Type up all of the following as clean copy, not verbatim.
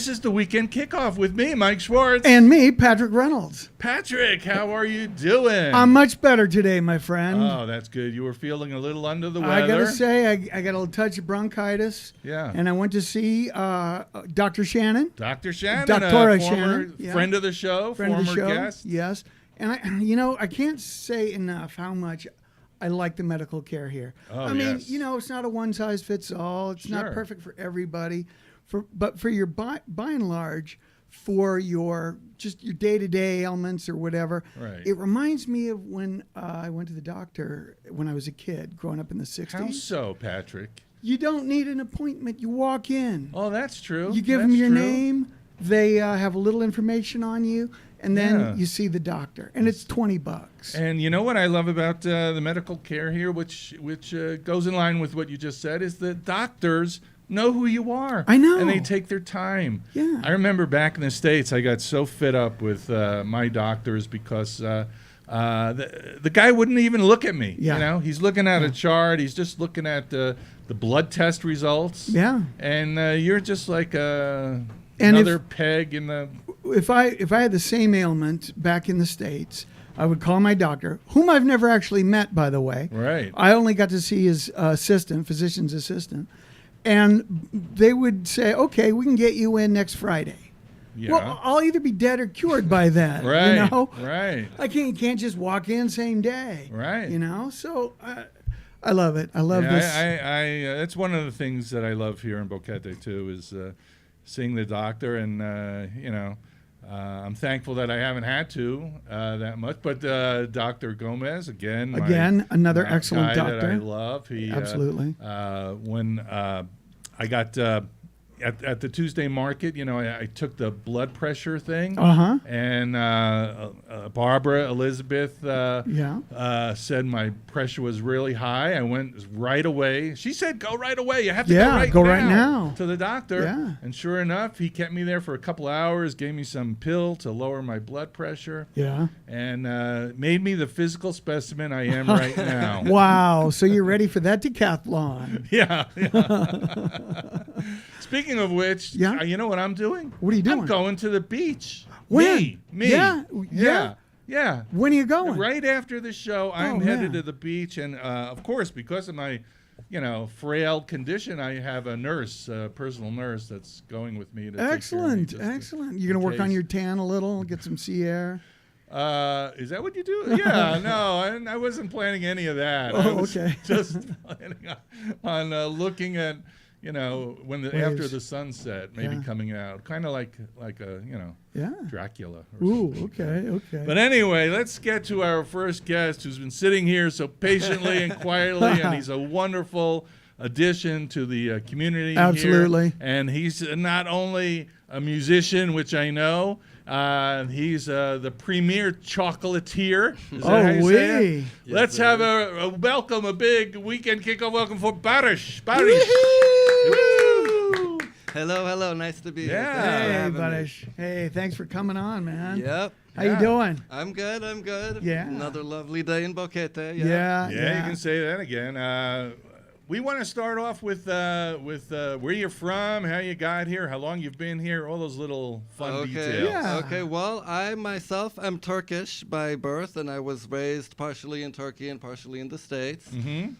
This is the weekend kickoff with me, Mike Schwartz. And me, Patrick Reynolds. Patrick, how are you doing? I'm much better today, my friend. Oh, that's good. You were feeling a little under the weather. I got to say, I got a touch of bronchitis. Yeah. And I went to see Dr. Shannon. Dr. Shannon, Doctora a former Shannon. Yeah. friend of the show, Friend of the show. guest. Yes. And, I can't say enough how much I like the medical care here. Oh, I mean, yes. it's not a one-size-fits-all. It's Sure. not perfect for everybody. But for your, by and large, for your day-to-day ailments or whatever, Right. it reminds me of when I went to the doctor when I was a kid, growing up in the 60s. How so, Patrick? You don't need an appointment. You walk in. Oh, that's true. You give them your name. They have a little information on you, and then you see the doctor, and it's $20. And you know what I love about the medical care here, which goes in line with what you just said, is that doctors know who you are. I know. And they take their time. Yeah. I remember back in the States, I got so fed up with my doctors because the guy wouldn't even look at me. Yeah. He's looking at a chart. He's just looking at the blood test results. Yeah. And you're just like another peg in the... If I had the same ailment back in the States, I would call my doctor, whom I've never actually met, by the way. Right. I only got to see his physician's assistant. And they would say, okay, we can get you in next Friday. Yeah. Well, I'll either be dead or cured by then. Right. Right. I can't just walk in same day. Right. So I love it. I love this. That's one of the things that I love here in Boquete too, is seeing the doctor, and I'm thankful that I haven't had to that much. But Dr. Gomez, again, another excellent guy doctor that I love. He absolutely. When I got at the Tuesday market, I took the blood pressure thing, and Barbara Elizabeth said my pressure was really high. I went right away. She said, "Go right away. You have to go right now to the doctor." Yeah. And sure enough, he kept me there for a couple hours, gave me some pill to lower my blood pressure, and made me the physical specimen I am right now. Wow! So you're ready for that decathlon? Yeah. Speaking of which, you know what I'm doing? What are you doing? I'm going to the beach. When? Me. Yeah. When are you going? Right after the show, I'm headed to the beach. And, of course, because of my, frail condition, I have a nurse, a personal nurse that's going with me. Excellent. You're going to work on your tan a little, get some sea air? Is that what you do? Yeah, no, I wasn't planning any of that. I was just planning on looking at... after the sunset, maybe coming out, kind of like a Dracula. Ooh, okay. But anyway, let's get to our first guest, who's been sitting here so patiently and quietly, and he's a wonderful addition to the community. Absolutely. Here. And he's not only a musician, which I know. He's the premier chocolatier. Is that how you say it? Yes, Let's have a big weekend kickoff welcome for Barish. Hello. Nice to be here. Yeah. Hey, Barish. Hey, thanks for coming on, man. Yep. How you doing? I'm good. Yeah. Another lovely day in Boquete. Yeah. You can say that again. We want to start off with where you're from, how you got here, how long you've been here, all those little fun details. Yeah. Okay, well, I myself am Turkish by birth, and I was raised partially in Turkey and partially in the States. Mm-hmm.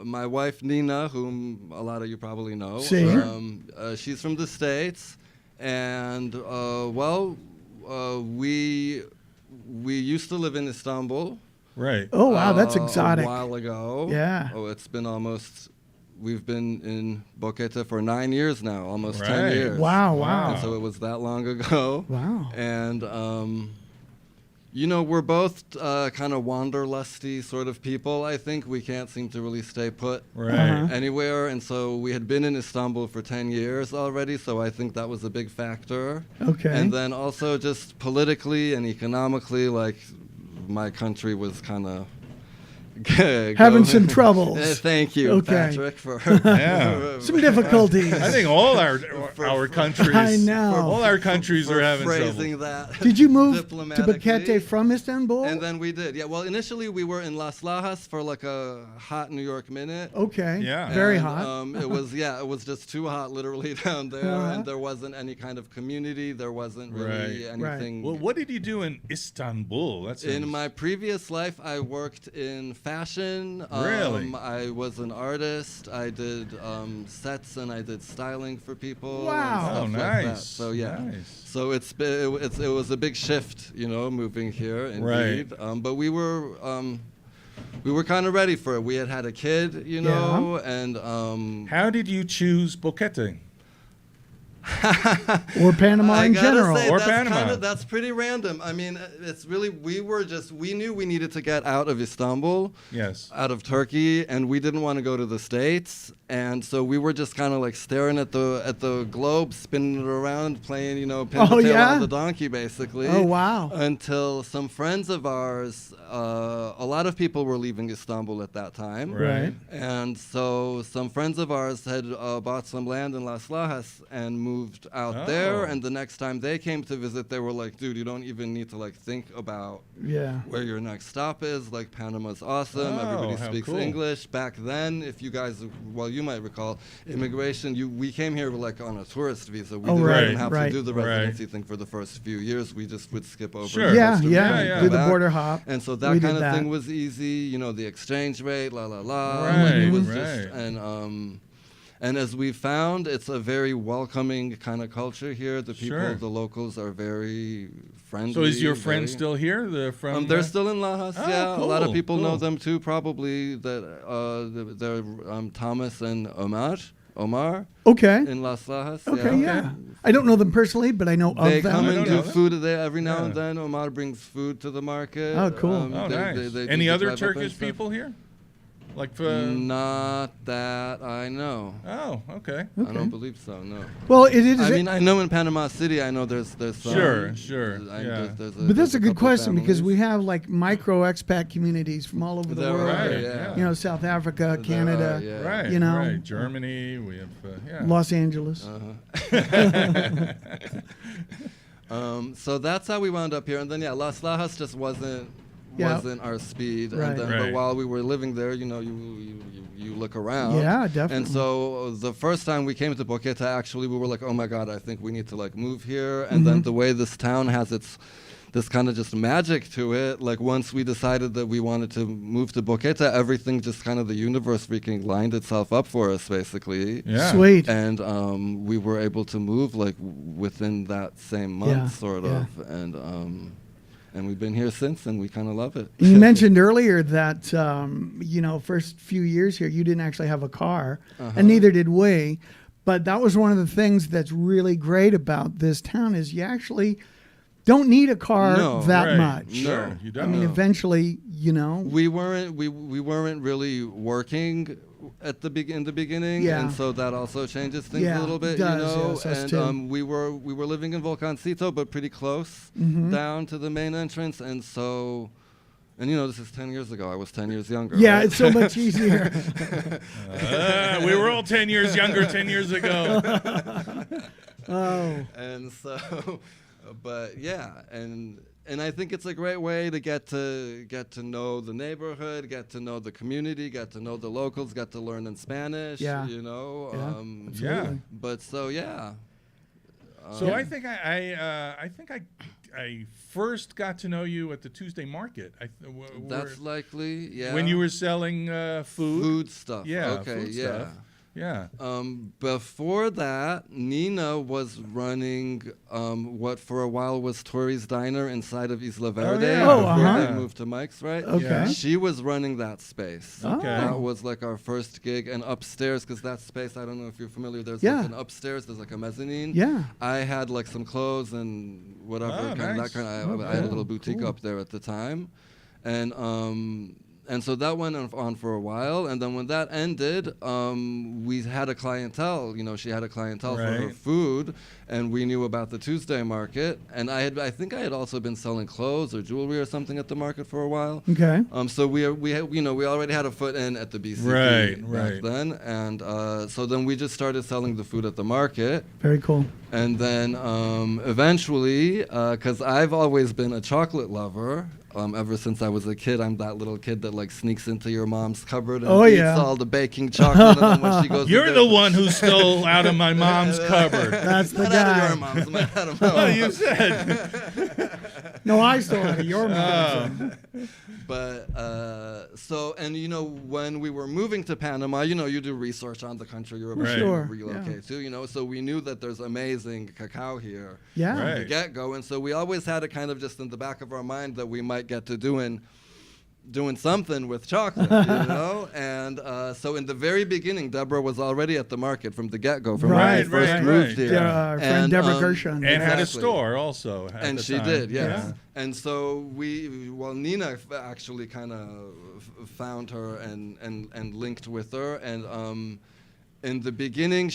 My wife, Nina, whom a lot of you probably know, she's from the States, and, we used to live in Istanbul. Right. Oh, wow, that's exotic. A while ago. Yeah. Oh, we've been in Boquete for 9 years now, almost 10 years. Wow. And so it was that long ago. Wow. And, we're both kind of wanderlusty sort of people, I think. We can't seem to really stay put anywhere. And so we had been in Istanbul for 10 years already, so I think that was a big factor. Okay. And then also just politically and economically, my country was kind of Having some troubles. Thank you, Okay. Patrick, for Some difficulties. I think all our countries, I know. all our countries are having phrasing trouble. that. Did you move to diplomatically. Boquete from Istanbul? And then we did. Yeah. Well, initially we were in Las Lajas for like a hot New York minute. Okay. Yeah. Very And, hot. it was just too hot literally down there, Uh-huh. and there wasn't any kind of community. There wasn't really Right. anything. Well, what did you do in Istanbul? That's In my previous life, I worked in fashion. Really? I was an artist. I did sets and I did styling for people. Wow. And Oh, stuff like that. nice. So yeah. Nice. So it was a big shift, moving here. Indeed. Right. But we were kind of ready for it. We had a kid, and How did you choose Boquete? Or Panama I in gotta general. say, Or that's Panama. That's pretty random. I mean, it's really we knew we needed to get out of Istanbul, Yes. out of Turkey, and we didn't want to go to the States, and so we were just kind of like staring at the globe, spinning it around, playing, pin the tail yeah? on the donkey, basically. Oh, wow. Until some friends of ours, a lot of people were leaving Istanbul at that time. Right. And so some friends of ours had bought some land in Las Lajas and moved out there. And the next time they came to visit, they were like, dude, you don't even need to like think about Yeah. where your next stop is. Like, Panama's awesome. Oh, Everybody how speaks cool. English. Back then, if you guys, well, you might recall, immigration, we came here like on a tourist visa. We Oh, didn't right, even have right. to do the Right. residency thing for the first few years. We just would skip over. Sure. the Yeah, customs yeah. yeah. Do the back. border hop. And so We that did kind of that. thing was easy, the exchange rate, la la la. Right, It was right. just, and as we found, it's a very welcoming kind of culture here. The people, Sure. the locals, are very friendly. So is your friend very- still here? they're still in Lajas. Oh, Yeah, a lot of cool, people know cool. them too. Probably that they're Thomas and Omar Okay. in Las Lajas. Okay, yeah. I don't know them personally, but I know They of them. come I and don't do know them. food there every now and Yeah. then. Omar brings food to the market. Oh, cool. Oh, nice. they do Any the other drive-up and Turkish stuff. people here? Like Not that I know. Oh, okay. I don't believe so. No. Well, it is. I mean, I know in Panama City, I know there's some. Sure. I- Yeah. there's but that's a good couple question because we families. have like micro expat communities from all over the There world. are, Right, yeah. You know, South Africa, There are, Canada, yeah. Right. You know, right. Germany. We have. Yeah. Los Angeles. So that's how we wound up here, and then Las Lajas just wasn't our speed. Right. And then, Right. but while we were living there, you look around. Yeah, definitely. And so the first time we came to Boquete, actually, we were like, oh my God, I think we need to like move here. And then the way this town has this kind of just magic to it, like once we decided that we wanted to move to Boquete, everything just kind of the universe freaking lined itself up for us, basically. Yeah. Sweet. And we were able to move like within that same month, Yeah, sort yeah. of, and we've been here since, and we kind of love it. You mentioned earlier that first few years here you didn't actually have a car, and neither did we. But that was one of the things that's really great about this town is you actually don't need a car No, that Right. much. Sure. No. You I don't. mean, eventually, We weren't really working at in the beginning, Yeah. and so that also changes things Yeah, a little bit, it does, yes, us and too. we were living in Volcancito, but pretty close down to the main entrance, and so. And this is 10 years ago. I was 10 years younger. yeah, right? it's so much easier. We were all 10 years younger 10 years ago. Oh, And so, but yeah, and I think it's a great way to get to know the neighborhood, get to know the community, get to know the locals, get to learn in Spanish. Yeah. Yeah. Yeah. But so yeah. So I think I first got to know you at the Tuesday market. That's likely, yeah. when you were selling food. food stuff. Yeah. Okay. Food yeah. stuff. Yeah. Before that, Nina was running what for a while was Tori's Diner inside of Isla Verde yeah. Oh, before uh-huh. they moved to Mike's, right? Okay. Yeah. She was running that space. Okay. That was like our first gig. And upstairs, because that space, I don't know if you're familiar, there's Yeah. like an upstairs, there's like a mezzanine. Yeah. I had like some clothes and whatever. Oh, kind of nice. that kind of, I had Okay. a little boutique Cool. up there at the time. And And so that went on for a while, and then when that ended, we had a clientele. She had a clientele for her food, and we knew about the Tuesday market. And I think I had also been selling clothes or jewelry or something at the market for a while. Okay. So we already had a foot in at the BCP back then, and so then we just started selling the food at the market. Very cool. And then eventually, because I've always been a chocolate lover. Ever since I was a kid, I'm that little kid that like sneaks into your mom's cupboard and eats all the baking chocolate. And then when she goes, you're the one who stole out of my mom's cupboard. That's the not guy. out of your mom's, out of my Well, mom's. you said. No, I stole out of your mom's. But when we were moving to Panama, you do research on the country you're about to relocate to, so we knew that there's amazing cacao here from the get-go, and so we always had it kind of just in the back of our mind that we might get to doing something with chocolate, and so in the very beginning, Deborah was already at the market from the get-go, from when we first moved here. Our friend Deborah Gershon. And had a store also. And she did, yes. Yeah. And so Nina actually kind of found her and linked with her, and in the beginning,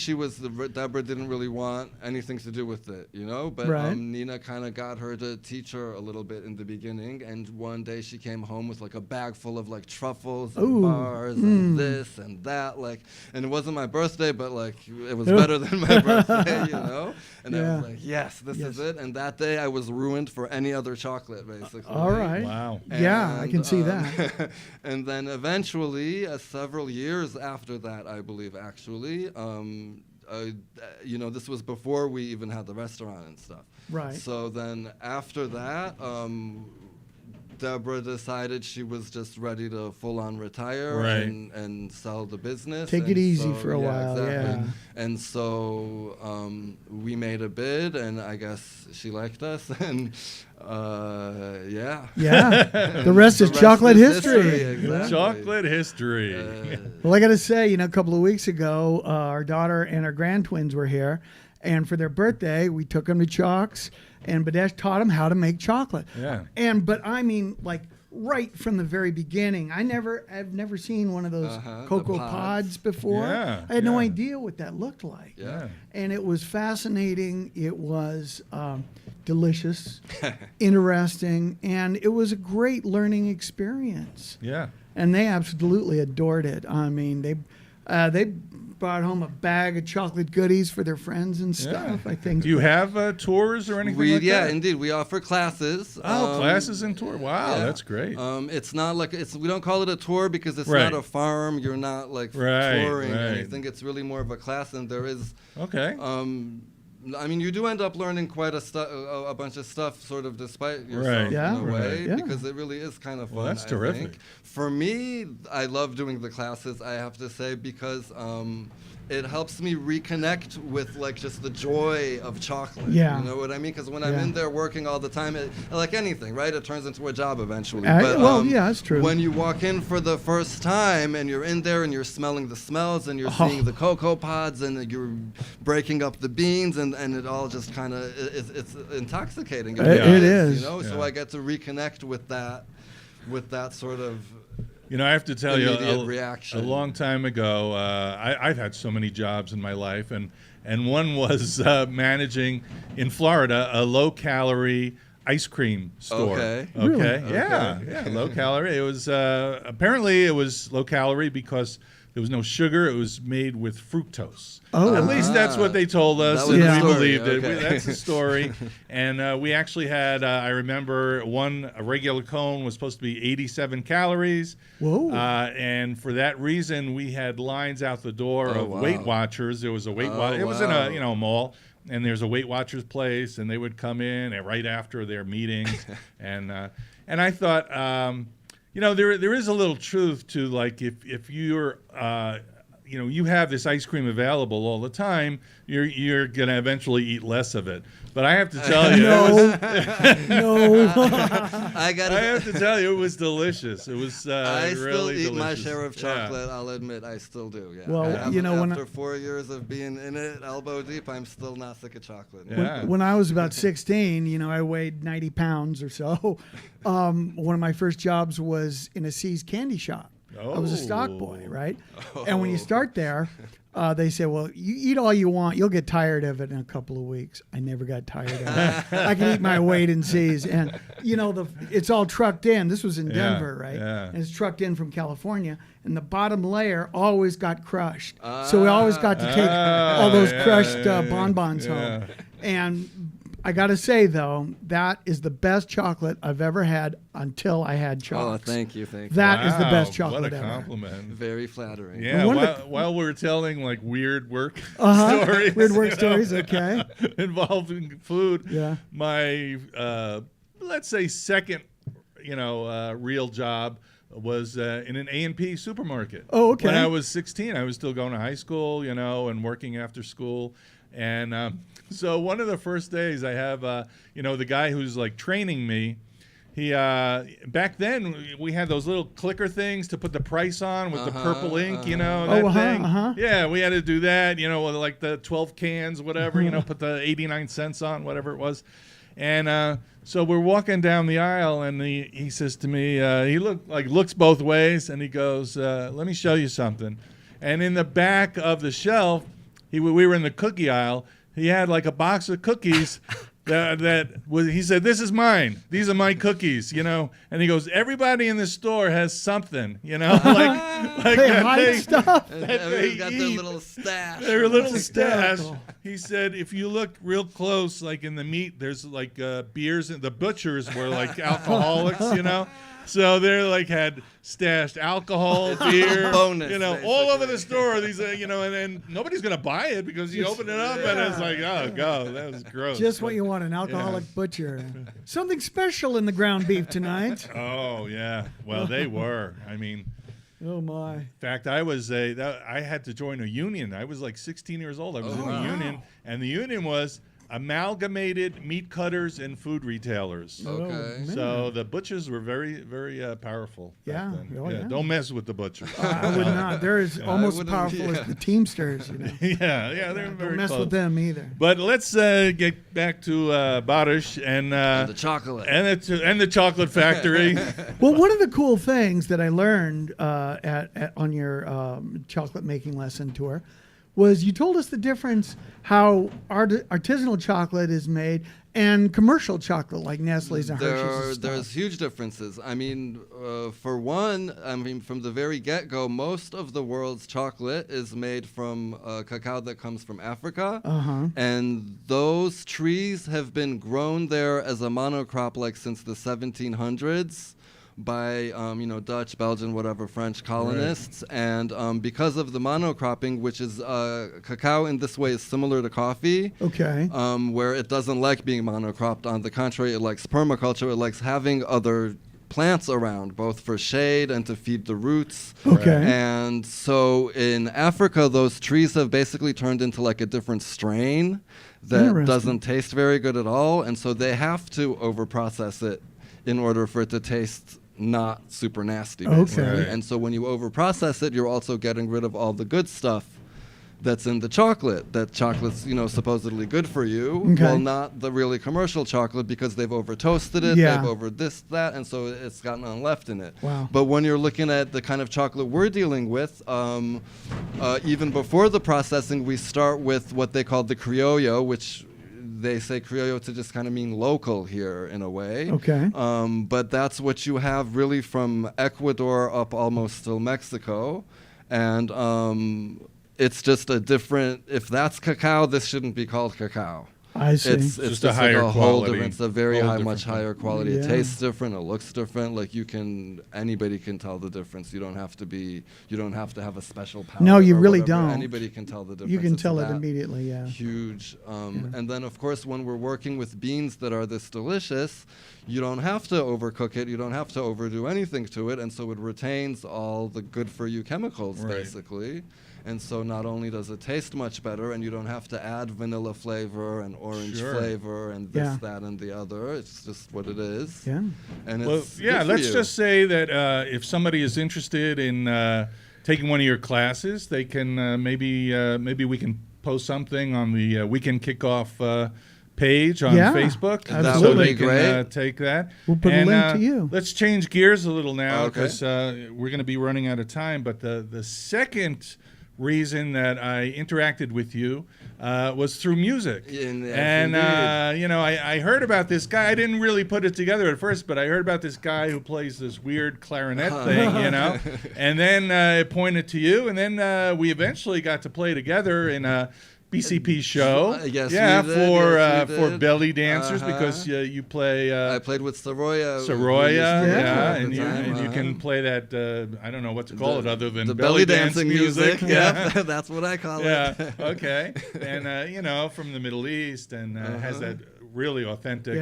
Deborah didn't really want anything to do with it, but Nina kind of got her to teach her a little bit in the beginning, and one day she came home with like a bag full of like truffles and bars and this and that, and it wasn't my birthday, but like it was better than my birthday, and I was like, yes, this is it, and that day I was ruined for any other chocolate, basically. All right. Wow. Yeah, I can see that. And then eventually, several years after that, I believe, actually, this was before we even had the restaurant and stuff. Right. So then after that, Deborah decided she was just ready to full-on retire and sell the business. Take it easy for a while, exactly. And so we made a bid, and I guess she liked us, and yeah. The rest is chocolate history. Exactly. Chocolate history. Well, I got to say, a couple of weeks ago, our daughter and our grand twins were here, and for their birthday, we took them to Chalks, and Badesh taught them how to make chocolate. Yeah. But I mean, like right from the very beginning, I've never seen one of those cocoa pods before. Yeah, I had no idea what that looked like. Yeah. And it was fascinating. It was delicious, interesting, and it was a great learning experience. Yeah. And they absolutely adored it. I mean, they brought home a bag of chocolate goodies for their friends and stuff. I think. Do you have tours or anything like that? Yeah, indeed. We offer classes. Classes and tour. Wow, that's great. It's not like we don't call it a tour because it's not a farm. You're not like touring anything. It's really more of a class, and there is. Okay. I mean, you do end up learning quite a bunch of stuff, sort of despite yourself in a way, because it really is kind of fun. Well, that's terrific. I think. For me, I love doing the classes, I have to say, because it helps me reconnect with like just the joy of chocolate. Yeah. You know what I mean? Because when I'm in there working all the time, like anything, right? It turns into a job eventually. That's true. When you walk in for the first time and you're in there and you're smelling the smells and you're seeing the cocoa pods and you're breaking up the beans and it all just kind of it's intoxicating. It is. So I get to reconnect with that sort of. I have to tell you, reaction. A long time ago, I've had so many jobs in my life, and one was managing in Florida a low-calorie ice cream store. Okay. Really? Yeah, low-calorie. It was apparently it was low-calorie because there was no sugar. It was made with fructose. Oh. At least that's what they told us, and we believed it. Okay. That's the story. And we actually had, I remember, a regular cone was supposed to be 87 calories. Whoa. And for that reason, we had lines out the door of Weight Watchers. There was a Weight Watcher. It was in a mall. And there's a Weight Watchers place, and they would come in right after their meetings. and I thought... there is a little truth to like if you're you have this ice cream available all the time, you're going to eventually eat less of it. But I have to tell you, No. I have to tell you, it was delicious. It was I really still eat delicious. my share of chocolate. I'll admit, I still do. Yeah. Well, after 4 years of being in it, elbow deep, I'm still not sick of chocolate. Yeah. When I was about 16, I weighed 90 pounds or so. One of my first jobs was in a C's candy shop. I was a stock boy, right? And when you start there, they say, well, you eat all you want. You'll get tired of it in a couple of weeks. I never got tired of it. I can eat my weight in C's. And, it's all trucked in. This was in Denver, right? Yeah. And it's trucked in from California. And the bottom layer always got crushed. So we always got to take all those crushed bonbons home. And I got to say, though, that is the best chocolate I've ever had until I had chocolates. Oh, thank you. That is the best chocolate what a ever. compliment. Very flattering. Yeah, while we're telling like weird work stories. Weird work stories, okay. Involving food. Yeah. My, let's say second, real job was in an A&P supermarket. Oh, okay. When I was 16, I was still going to high school, and working after school. And so one of the first days I have, the guy who's like training me, he back then we had those little clicker things to put the price on with the purple ink, that thing. Yeah, we had to do that, with like the 12 cans, whatever, put the 89 cents on, whatever it was. And so we're walking down the aisle, and he says to me, he looks both ways, and he goes, let me show you something. And in the back of the shelf, we were in the cookie aisle. He had like a box of cookies that was. He said, "This is mine. These are my cookies." And he goes, "Everybody in the store has something, like they hide stuff. Everybody's got their little stash. Their little stash." He said, "If you look real close, like in the meat, there's like beers, and the butchers were like alcoholics, So they're like had stashed alcohol, beer, Bonus, all over the store. These, and nobody's gonna buy it because you open it up and it's like, oh god, that was gross. Just what you want, an alcoholic butcher. Something special in the ground beef tonight. Oh yeah, well they were. I mean, oh my. in fact, I had to join a union. I was like 16 years old. I was in the union, and the union was Amalgamated Meat Cutters and Food Retailers. Okay. So the butchers were very, very powerful. Yeah. Back then. Oh, yeah. Don't mess with the butchers. I would not. They're as almost as powerful as the Teamsters. Yeah, they're very Don't mess close. with them either. But let's get back to Barish and the chocolate and the chocolate factory. Well, one of the cool things that I learned on your chocolate making lesson tour was you told us the difference how artisanal chocolate is made and commercial chocolate like Nestle's and Hershey's. There's huge differences. I mean, for one, from the very get-go, most of the world's chocolate is made from cacao that comes from Africa. And those trees have been grown there as a monocrop like since the 1700s. By Dutch, Belgian, whatever, French colonists. Right. And because of the monocropping, which is cacao in this way is similar to coffee. Okay. Where it doesn't like being monocropped. On the contrary, it likes permaculture. It likes having other plants around, both for shade and to feed the roots. Okay. And so in Africa, those trees have basically turned into like a different strain that doesn't taste very good at all. And so they have to overprocess it in order for it to taste not super nasty, basically. Okay. And so when you overprocess it, you're also getting rid of all the good stuff that's in the chocolate. That chocolate's, supposedly good for you. Okay. Well, not the really commercial chocolate because they've over toasted it, they've over this, that, and so it's got none left in it. Wow. But when you're looking at the kind of chocolate we're dealing with, even before the processing, we start with what they call the criollo, which they say criollo to just kind of mean local here in a way. Okay. But that's what you have really from Ecuador up almost till Mexico. And it's just a different, if that's cacao, this shouldn't be called cacao. I see. It's just a like higher a whole quality. different. It's a very Whole high, different much higher quality. Yeah. It tastes different. It looks different. Like anybody can tell the difference. You don't have to have a special palate. No, you or really whatever. don't. Anybody can tell the difference. You can It's tell it that immediately, yeah. Huge. And then, of course, when we're working with beans that are this delicious, you don't have to overcook it. You don't have to overdo anything to it. And so it retains all the good for you chemicals, basically. And so not only does it taste much better, and you don't have to add vanilla flavor and orange flavor and this, that, and the other. It's just what it is. Yeah. And Well, it's yeah, good for let's you. just say that if somebody is interested in taking one of your classes, they can maybe we can post something on the Weekend Kickoff page on Facebook. That would so be they can great. take that. We'll put a link to you. Let's change gears a little now Okay. because we're going to be running out of time. But the second reason that I interacted with you was through music. Yes, And, indeed. I heard about this guy. I didn't really put it together at first, but I heard about this guy who plays this weird clarinet thing, and then it pointed to you, and then we eventually got to play together in a BCP show. Yes, yeah, we did. for belly dancers because you play. I played with Soroya. Soroya, Yeah. and you can play that. I don't know what to call it other than the belly dancing music. Yeah. Yep, that's what I call Yeah. it. Okay. And from the Middle East, and has that really authentic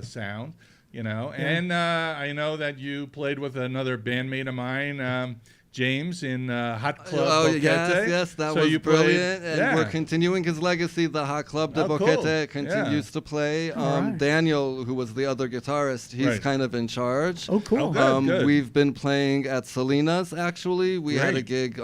sound. And I know that you played with another bandmate of mine, James, in Hot Club Boquete. Yes, that So was you brilliant. played- And we're continuing his legacy. The Hot Club de Oh, cool. Boquete continues to play. All right. Daniel, who was the other guitarist, he's Right. kind of in charge. Oh, cool. Oh, good. Good. We've been playing at Selena's, actually. We had a Great. gig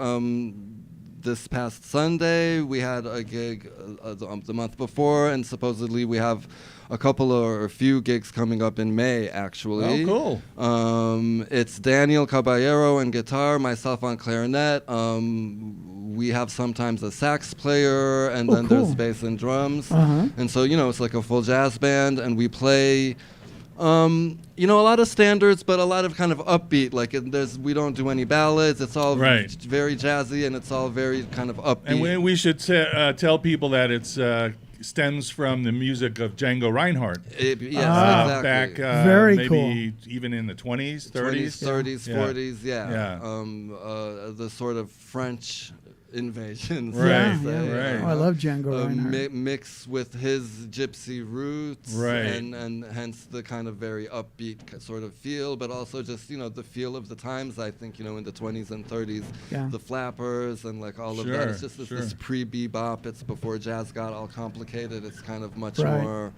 this past Sunday. We had a gig the month before, and supposedly we have a couple or a few gigs coming up in May, actually. Oh, cool. It's Daniel Caballero on guitar, myself on clarinet. We have sometimes a sax player, and then cool. there's bass and drums. Uh-huh. And so, it's like a full jazz band, and we play, a lot of standards, but a lot of kind of upbeat. Like, we don't do any ballads. It's all Right. very jazzy, and it's all very kind of upbeat. And we should tell people that it's stems from the music of Django Reinhardt. Yes, Back exactly. Very maybe cool. even in the 20s, 20s, 30s. 30s, Yeah. 40s, yeah. Yeah. The sort of French invasions. Right, Yeah, so, yeah. right. Oh, I love Django Reinhardt. Mix with his gypsy roots, Right. and hence the kind of very upbeat sort of feel, but also just the feel of the times. I think in the 20s and 30s, Yeah. the flappers and like all of that. Sure, It's just this sure. pre-bebop. It's before jazz got all complicated. It's kind of much Right. more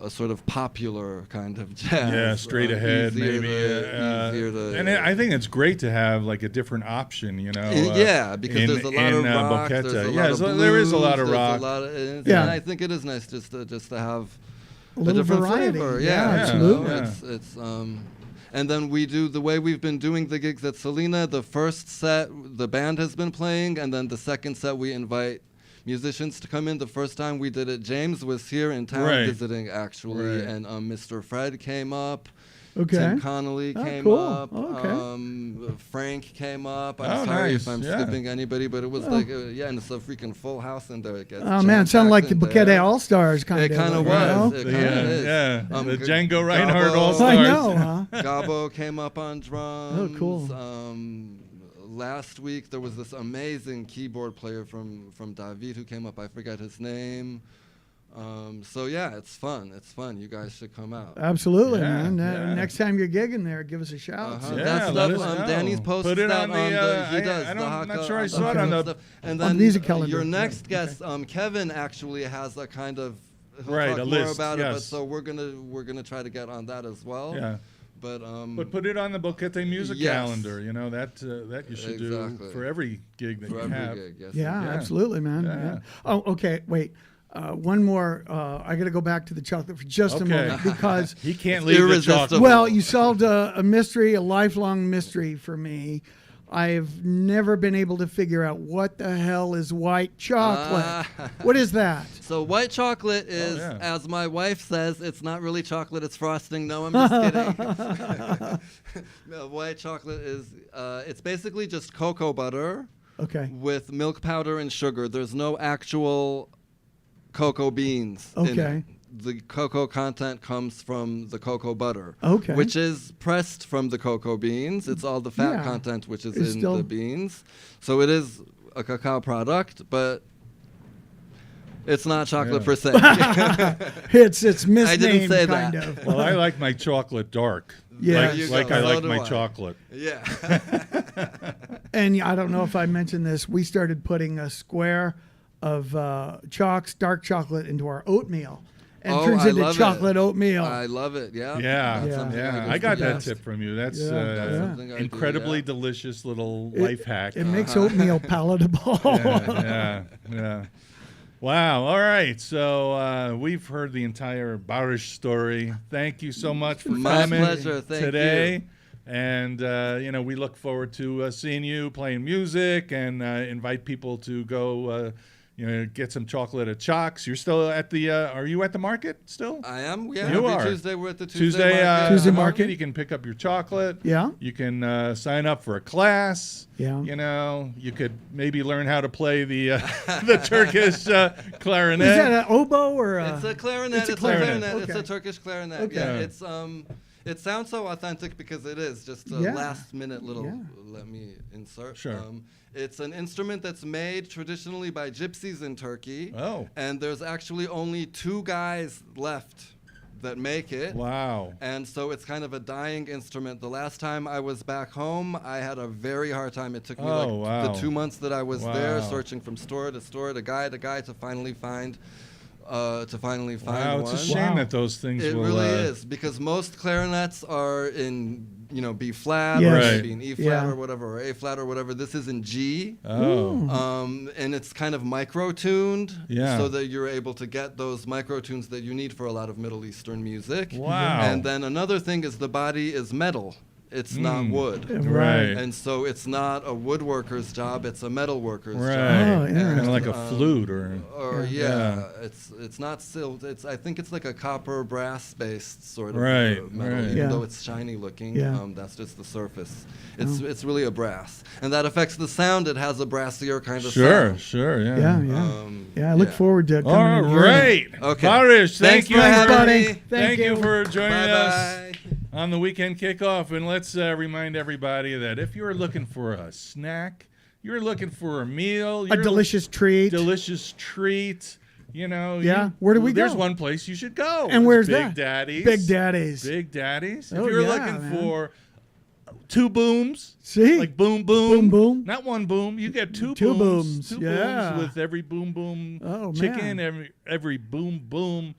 a sort of popular kind of jazz. Yeah, straight ahead, easier maybe. easier to. And I think it's great to have like a different option, Yeah, because there's a lot of rock. Boquete. There's a Yeah, lot of so there is a blues, lot of there's rock. a lot of, Yeah. and I think it is nice just to have A little different variety. flavor. Yeah, Yeah, absolutely. It's and then we do the way we've been doing the gigs at Selena. The first set, the band has been playing, and then the second set we invite musicians to come in. The first time we did it, James was here in town Right. visiting actually, Right. and Mr. Fred came up. Okay. Tim Connolly Oh, came cool. up. Oh, okay. Frank came up. Oh, I'm sorry if nice. I'm Yeah. skipping anybody, but it was and it's a freaking full house in there. It gets Oh, man, it sounded like the jam-packed Boquete in there. All Stars kind of. It kind of you know? was. It kind of is. Yeah, the G- Django Reinhardt Gabo- All Stars. I know, huh? Gabo came up on drums. Oh, cool. Last week there was this amazing keyboard player from David who came up. I forget his name. So yeah, it's fun. It's fun. You guys should come out. Absolutely, Yeah, man. yeah. Next time you're gigging there, give us a shout. Uh-huh. Yeah, That let stuff, us know. Danny's posted Put it that on the, he does. I the don't- hot not co- sure I saw it on the- stuff. And on then the music calendar. your next Yeah, guest, Kevin, actually has a kind of he'll Right, talk a more list, about it. But yes. so we're gonna try to get on that as well. Yeah. But Put it on the Boquete music Yes. calendar. That you should do Exactly. for every gig that for you every have. gig, yes. Yeah, Yeah. absolutely, man. Yeah. Yeah. Oh, okay. Wait. One more. I got to go back to the chocolate for just a Okay. moment because, He can't It's leave the irresistible. chocolate. well, you solved a mystery, a lifelong mystery for me. I've never been able to figure out what the hell is white chocolate. What is that? So white chocolate is, yeah. as my wife says, it's not really chocolate, it's frosting. No, I'm just kidding. No, white chocolate is, it's basically just cocoa butter Okay. with milk powder and sugar. There's no actual cocoa beans in Okay. it. The cocoa content comes from the cocoa butter, Okay. which is pressed from the cocoa beans. It's all the fat Yeah. content which is It's in still- the beans. So it is a cacao product, but it's not chocolate Yeah. per se. It's misnamed say kind that. of. Well, I like my chocolate dark. Yeah. Like I So like do my I. chocolate. Yeah. And I don't know if I mentioned this. We started putting a square of dark chocolate into our oatmeal, and Oh, turns I into love chocolate it. oatmeal. I love it. Yeah. Yeah, That's Yeah. something yeah. do I got for that guests. tip from you. That's That's something I do, incredibly yeah. delicious little It- life hack. It makes oatmeal palatable. Yeah. Wow. All right. So we've heard the entire Barish story. Thank you so much for My coming pleasure. Thank today. you. And we look forward to seeing you playing music and invite people to go. Get some chocolate at Chalk's. You're still at the. Are you at the market still? I am. Yeah. You Every are. Tuesday we're at the Tuesday market. Tuesday market. market. You can pick up your chocolate. Yeah. You can sign up for a class. Yeah. You could maybe learn how to play the the Turkish clarinet. Is that an oboe or a? It's a clarinet. It's a clarinet. It's Okay. a Turkish clarinet. Okay. Yeah. It's It sounds so authentic because it is just a Yeah. last minute little. Yeah. Let me insert. Sure. It's an instrument that's made traditionally by gypsies in Turkey. Oh. And there's actually only 2 guys left that make it. Wow. And so it's kind of a dying instrument. The last time I was back home, I had a very hard time. It took me wow. the 2 months that I was there, Wow. searching from store to store, to guy to finally find. Wow, one. it's a shame Wow. that those things It will. really is, because most clarinets are in B flat Yes. or Right. maybe in E flat Yeah. or whatever, or A flat or whatever. This is in G. Oh. And it's kind of micro-tuned, Yeah. so that you're able to get those micro-tunes that you need for a lot of Middle Eastern music. Wow. And then another thing is the body is metal. It's not wood. Right. And so it's not a woodworker's job, it's a metal worker's Right. job. Oh, Kind of interesting. like a flute or. Yeah. It's not silk. I think it's like a copper brass based sort of Right, metal, right. even Yeah. though it's shiny looking. Yeah. That's just the surface. It's really a brass, and that affects the sound. It has a brassier kind of sound. Sure, yeah. Yeah. Yeah. I look forward to coming. All and hearing right. it. Okay. Barish, thank Thanks you. for having me. Thank you you. for joining us Bye-bye. on the weekend kickoff. And let's remind everybody that if you're looking for a snack, you're looking for a meal, A delicious treat. delicious treat. Yeah. Where do we There's go? one place you should go. And It's where's Big that? Daddy's. Big Daddy's. Big Daddy's. Oh, if you're yeah, looking man. for 2 booms, See? like boom, boom, Boom, boom. not 1 boom. You get 2 Two booms. booms, 2 yeah. booms with every boom, boom Oh, chicken, man. every boom, boom,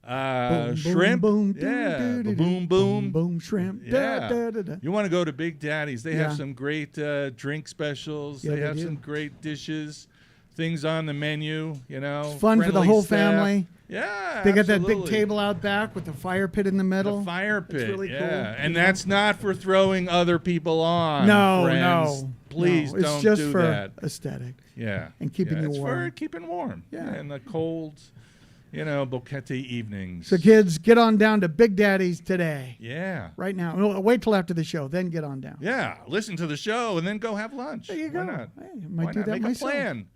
Boom, shrimp. boom, boom, Yeah, doo, doo, doo, boom, boom, boom. boom, shrimp. Yeah. Da, da, da, da. You want to go to Big Daddy's. They have Yeah. some great drink specials. Yeah, they they have do. some great dishes, things on the menu, It's fun for the friendly whole staff. family. Yeah, They got that big absolutely. table out back with the fire pit in the middle. The fire pit, really yeah. cool. And that's not for throwing other people on, No, friends. no. Please no. It's don't just do for that. aesthetic. Yeah. and keeping you it's warm. for keeping warm. Yeah. In the cold, Boquete evenings. So, kids, get on down to Big Daddy's today, Yeah. right now. No, wait till after the show, then get on down. Yeah. Listen to the show and then go have lunch. There you go. Why not? Hey, I might Why do not? that Make myself. a plan.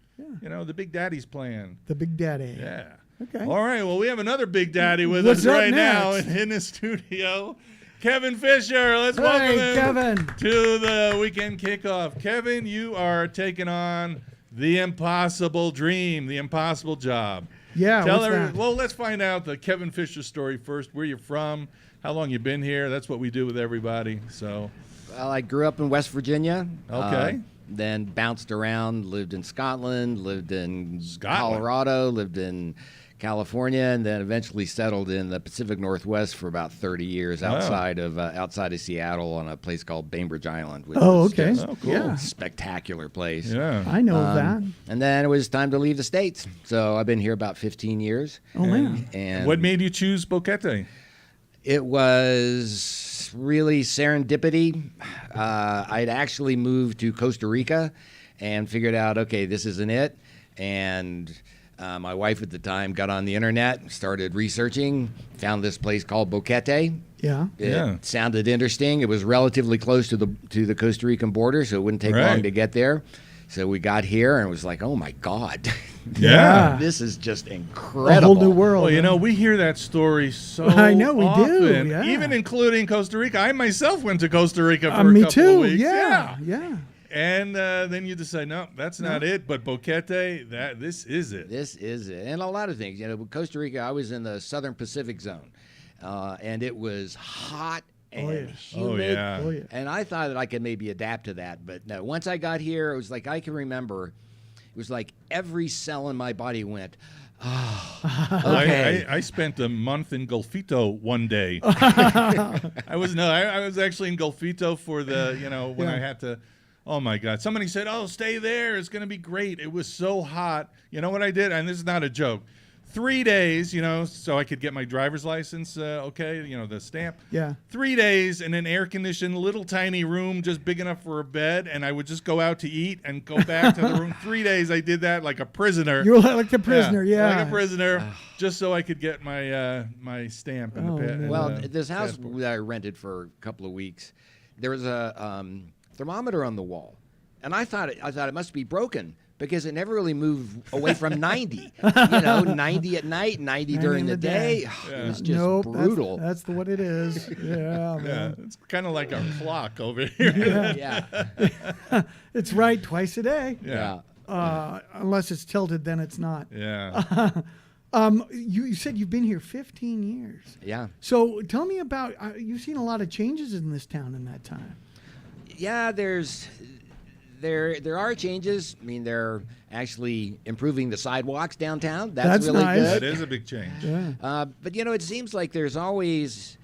Yeah. The Big Daddy's plan. The Big Daddy. Yeah. Okay. All right. Well, we have another Big Daddy with What's us up right now next? in the studio. Kevin Fisher. Let's welcome Hey, him Kevin. to the weekend kickoff. Kevin, you are taking on the impossible dream, the impossible job. Yeah, Tell what's everyone. that? Well, let's find out the Kevin Fisher story first. Where you're from, how long you've been here. That's what we do with everybody. So, Well, I grew up in West Virginia. Okay. Then bounced around, lived in Scotland, lived in Scotland. Colorado, lived in California, and then eventually settled in the Pacific Northwest for about 30 years Wow. outside of Seattle on a place called Bainbridge Island, which Oh, is okay. just Oh, cool. Yeah. a spectacular place. yeah. I know of that. And then it was time to leave the States. So I've been here about 15 years. Oh, man. And What made you choose Boquete? It was really serendipity. I'd actually moved to Costa Rica and figured out, okay, this isn't it. And my wife at the time got on the internet, started researching, found this place called Boquete. Yeah. It Yeah. sounded interesting. It was relatively close to the Costa Rican border, so it wouldn't take Right. long to get there. So we got here and it was like, oh my God, Yeah. this is just A incredible. whole new world. Well, we hear that story so I know, we do, often, yeah. even including Costa Rica. I myself went to Costa Rica for a Me couple too. of weeks. Yeah. And then you decide, no, that's not it. But Boquete, this is it. This is it. And a lot of things. With Costa Rica, I was in the Southern Pacific zone, and it was hot and Oh, humid. yeah. Oh, yeah. And I thought that I could maybe adapt to that, but no. Once I got here, it was like I can remember. It was like every cell in my body went, oh, okay. I spent a month in Golfito one day. I was actually in Golfito for the, when I had to. Oh my God! Somebody said, "Oh, stay there. It's going to be great." It was so hot. You know what I did? And this is not a joke. 3 days, so I could get my driver's license. The stamp. Yeah. 3 days in an air-conditioned little tiny room, just big enough for a bed, and I would just go out to eat and go back to the room. 3 days, I did that like a prisoner. You were like the prisoner, yeah. Like a prisoner, just so I could get my my stamp and the pet. Well, this house that I rented for a couple of weeks, there was a thermometer on the wall, and I thought it must be broken because it never really moved away from 90. 90 at night, 90 during the day. It was just brutal. That's what it is. Yeah, man. It's kind of like a clock over here. Yeah. It's right twice a day. Yeah. Unless it's tilted, then it's not. Yeah. You said you've been here 15 years. Yeah. So tell me about, you've seen a lot of changes in this town in that time. Yeah, there are changes. I mean, they're actually improving the sidewalks downtown. That's really nice. good. That is a big change. Yeah. But it seems like there's always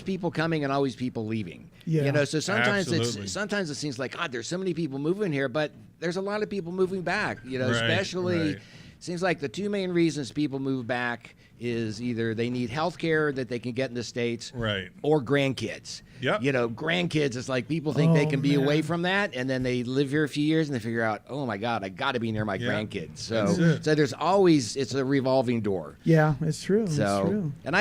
people coming and always people leaving. Yeah. So sometimes Absolutely. it seems like, God, there's so many people moving here, but there's a lot of people moving back. Especially. Right. Seems like the two main reasons people move back is either they need health care that they can get in the States, Right. or grandkids. Yep. Grandkids, it's like people think they Oh, can be man. away from that, and then they live here a few years and they figure out, oh my God, I got to be near my Yeah. grandkids. That's So it. there's always, it's a revolving door. Yeah, it's true. So, it's true. and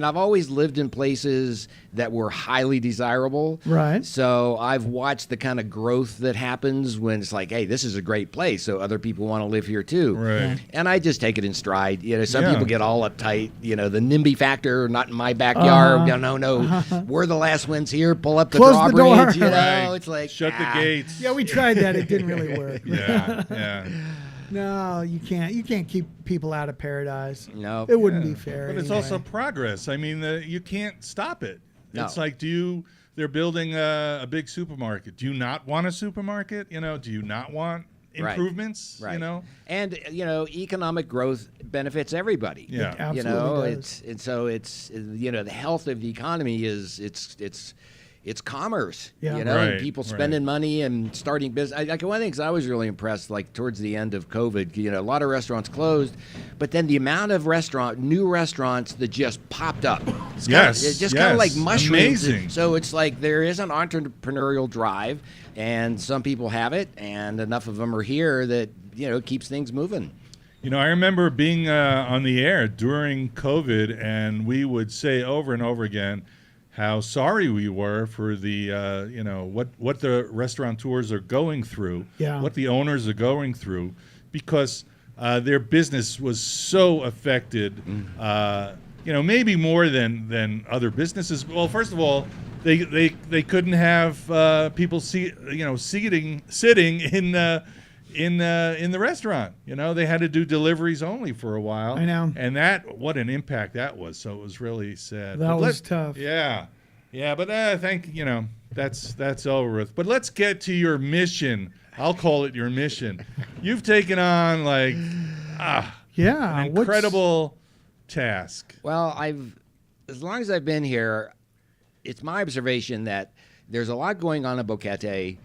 I've always lived in places that were highly desirable. Right. So I've watched the kind of growth that happens when it's like, hey, this is a great place, so other people want to live here too. Right. And I just take it in stride. Some Yeah. people get all uptight. The NIMBY factor, not in my backyard. No. We're the last ones here. Pull up the Close the door. drawbridge. Right. It's like Shut the gates. Yeah, we tried that. It didn't really work. Yeah. No, you can't. You can't keep people out of paradise. No. It wouldn't Yeah. be fair. But it's anyway. also progress. I mean, you can't stop it. No. It's like, they're building a big supermarket. Do you not want a supermarket? Do you not want improvements? Right. And economic growth benefits everybody. Yeah. It absolutely does. it's the health of the economy is it's commerce. Yeah. And Right, people spending right. money and starting business. One of the things I was really impressed, like towards the end of COVID, a lot of restaurants closed, but then the amount of new restaurants that just popped up. It's kind of like mushrooms. Amazing. So it's like there is an entrepreneurial drive, and some people have it, and enough of them are here that keeps things moving. I remember being on the air during COVID, and we would say over and over again how sorry we were for the, what the restaurateurs are going through, Yeah. what the owners are going through, because their business was so affected, maybe more than other businesses. Well, first of all, they couldn't have people sitting in the restaurant. They had to do deliveries only for a while. I know. And what an impact that was. So it was really sad. That was tough. Yeah. But I think that's over with. But let's get to your mission. I'll call it your mission. You've taken on Yeah. an incredible task. Well, as long as I've been here, it's my observation that there's a lot going on in Boquete,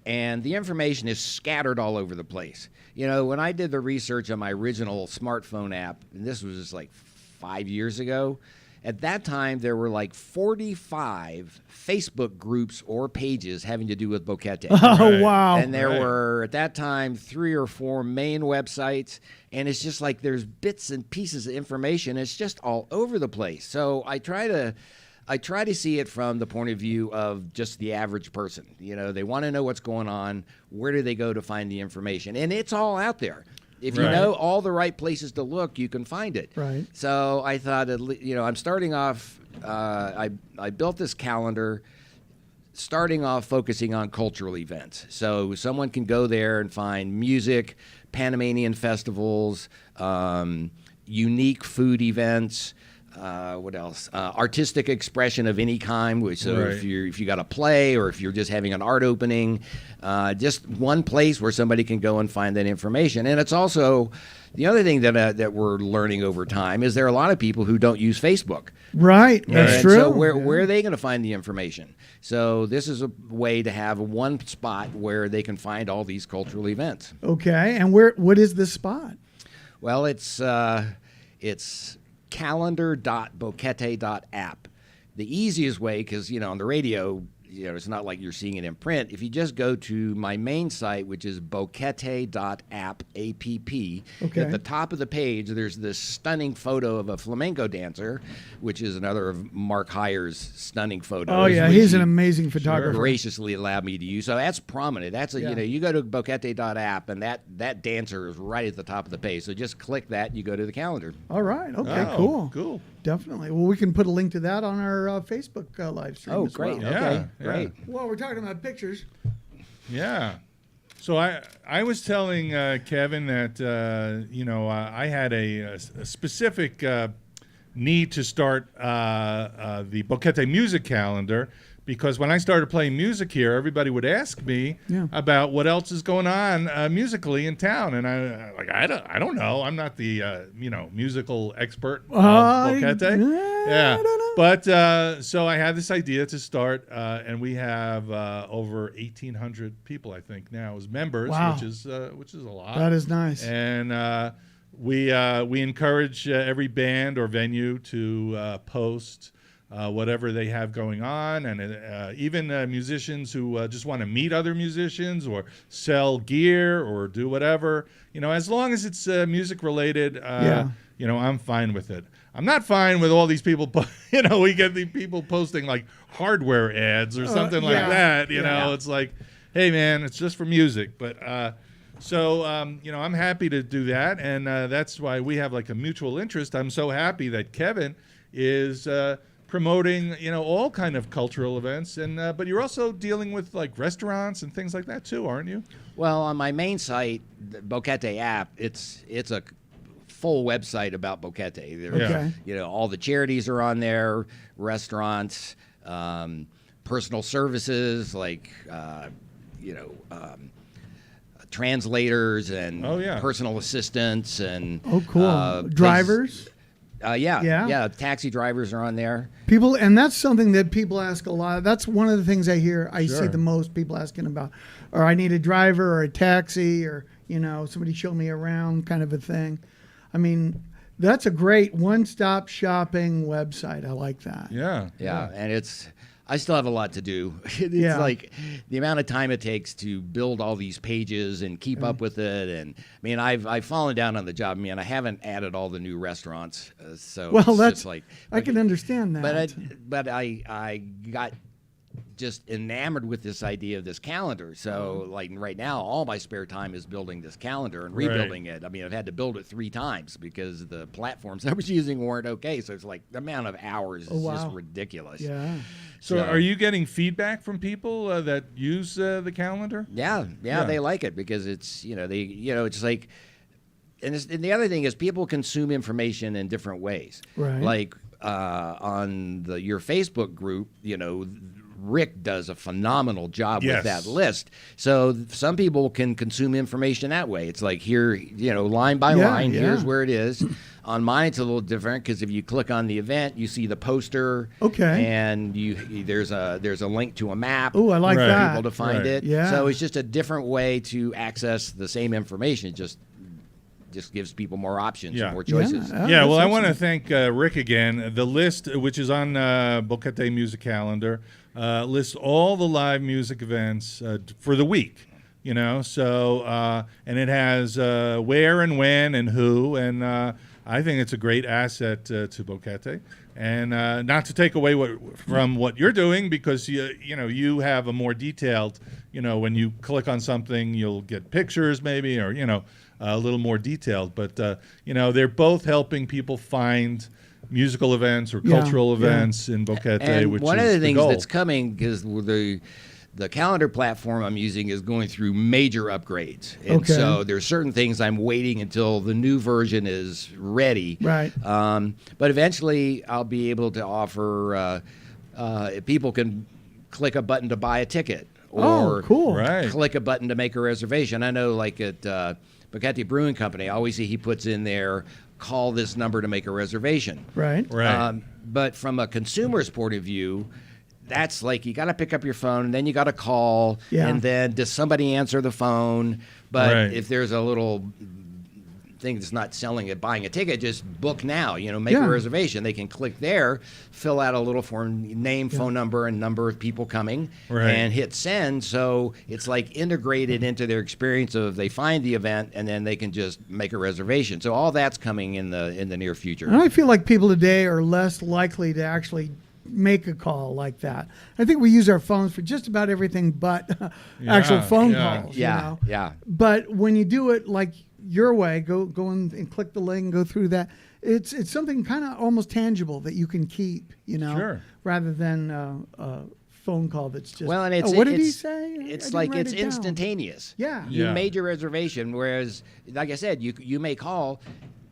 and the information is scattered all over the place. When I did the research on my original smartphone app, and this was just like 5 years ago, at that time there were like 45 Facebook groups or pages having to do with Boquete. Oh, Right. wow. And there were, at that time, 3 or 4 main websites. And it's just like there's bits and pieces of information. It's just all over the place. So I try to see it from the point of view of just the average person. They want to know what's going on. Where do they go to find the information? And it's all out there. If you Right. know all the right places to look, you can find it. Right. So I thought, I'm starting off, I built this calendar starting off focusing on cultural events. So someone can go there and find music, Panamanian festivals, unique food events, what else? Artistic expression of any kind. So Right. if you got a play or if you're just having an art opening, just one place where somebody can go and find that information. And it's also the other thing that we're learning over time is there are a lot of people who don't use Facebook. Right, that's And true. so where are they going to find the information? So this is a way to have one spot where they can find all these cultural events. Okay, and what is this spot? Well, it's calendar.boquete.app. The easiest way, because on the radio, it's not like you're seeing it in print. If you just go to my main site, which is boquete.app, A-P-P, Okay. at the top of the page, there's this stunning photo of a flamenco dancer, which is another of Mark Heyer's stunning photos. Oh yeah, which he's an he amazing photographer. graciously allowed me to use. So that's prominent. That's you go to boquete.app, and that dancer is right at the top of the page. So just click that, and you go to the calendar. All right, okay, Oh, cool. Cool. Definitely. Well, we can put a link to that on our Facebook live stream. Oh, as great. Well. Yeah, Okay, yeah. great. Well, we're talking about pictures. Yeah. So I was telling Kevin that I had a specific need to start the Boquete music calendar, because when I started playing music here, everybody would ask me about what else is going on musically in town, and I don't know. I'm not the musical expert of Boquete. I don't know. But so I had this idea to start, and we have over 1,800 people, I think, now as members, Wow. which is a lot. That is nice. And we encourage every band or venue to post whatever they have going on, and even musicians who just want to meet other musicians or sell gear or do whatever. As long as it's music related, I'm fine with it. I'm not fine with all these people. We get the people posting like hardware ads or something like that. It's like, hey man, it's just for music. But so I'm happy to do that, and that's why we have like a mutual interest. I'm so happy that Kevin is promoting all kind of cultural events, and but you're also dealing with like restaurants and things like that too, aren't you? Well, on my main site, the Boquete app, it's a full website about Boquete. Okay. All the charities are on there, restaurants, personal services like translators and personal assistants and cool. Drivers. Taxi drivers are on there. People, and that's something that people ask a lot. That's one of the things I hear. I see the most people asking about, or I need a driver or a taxi, or somebody show me around, kind of a thing. I mean, that's a great one-stop shopping website. I like that. Yeah. And I still have a lot to do. It's like the amount of time it takes to build all these pages and keep up with it. And I mean, I've fallen down on the job. I mean, I haven't added all the new restaurants. So that's just like, I can understand that. But I got just enamored with this idea of this calendar. So like right now, all my spare time is building this calendar and rebuilding it. I mean, I've had to build it 3 times because the platforms I was using weren't okay. So it's like the amount of hours is just ridiculous. Yeah. So are you getting feedback from people that use the calendar? Yeah, they like it because it's it's like, and the other thing is people consume information in different ways. Right. Like on your Facebook group, Rick does a phenomenal job with that list. So some people can consume information that way. It's like here, line by line, here's where it is. On mine, it's a little different because if you click on the event, you see the poster. Okay. And there's a link to a map. Oh, I like for that. people to find it. Yeah. So it's just a different way to access the same information. It just gives people more options and more choices. Well, I want to thank Rick again. The list, which is on Boquete Music Calendar, lists all the live music events for the week. So and it has where and when and who, and I think it's a great asset to Boquete. And not to take away from what you're doing, because you have a more detailed. When you click on something, you'll get pictures maybe, or a little more detailed. But they're both helping people find musical events or cultural events in Boquete. And which one is of the things goal. that's coming, because The calendar platform I'm using is going through major upgrades. And so there's certain things I'm waiting until the new version is ready. Right. But eventually I'll be able to offer, people can click a button to buy a ticket. Or cool. click a button to make a reservation. I know, like at Boquete Brewing Company, I always see he puts in there, call this number to make a reservation. Right. But from a consumer's point of view, that's like you got to pick up your phone, and then you got to call, and then does somebody answer the phone? But if there's a little thing that's not selling it, buying a ticket, just book now, make a reservation. They can click there, fill out a little form, name, phone number, and number of people coming, and hit send. So it's like integrated into their experience of they find the event, and then they can just make a reservation. So all that's coming in the near future. And I feel like people today are less likely to actually make a call like that. I think we use our phones for just about everything but actual phone calls. Yeah. But when you do it like your way, go in and click the link and go through that. It's something kind of almost tangible that you can keep, rather than a phone call that's just. Well, and it's what did he say? It's like it's instantaneous. Yeah. You made your reservation, whereas, like I said, you may call.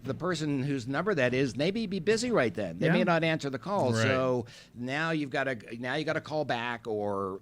The person whose number that is, they may be busy right then. They may not answer the call. So now you got to call back or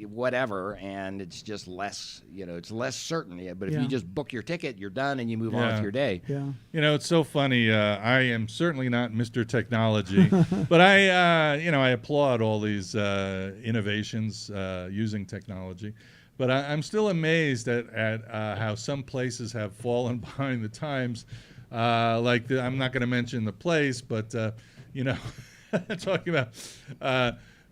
whatever, and it's just less, it's less certain. But if you just book your ticket, you're done, and you move on with your day. Yeah. It's so funny. I am certainly not Mr. Technology, but I applaud all these innovations using technology. But I'm still amazed at how some places have fallen behind the times. I'm not going to mention the place, but talking about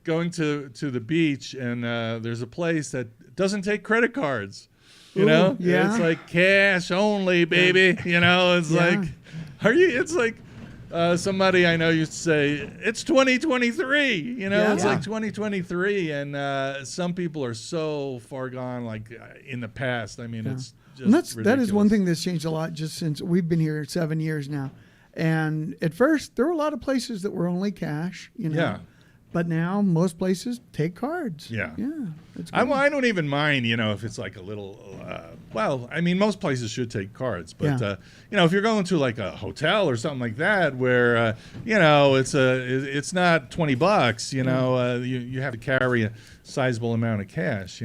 going to the beach, and there's a place that doesn't take credit cards. It's like cash only, baby. It's like, are you? It's like somebody I know used to say it's 2023. It's like 2023, and some people are so far gone, like in the past. I mean, it's. And that is one thing that's changed a lot just since we've been here 7 years now. And at first, there were a lot of places that were only cash, But now most places take cards. Yeah. That's I don't even mind, if it's like a little. Most places should take cards, but if you're going to like a hotel or something like that, where it's not $20, you have to carry a sizable amount of cash.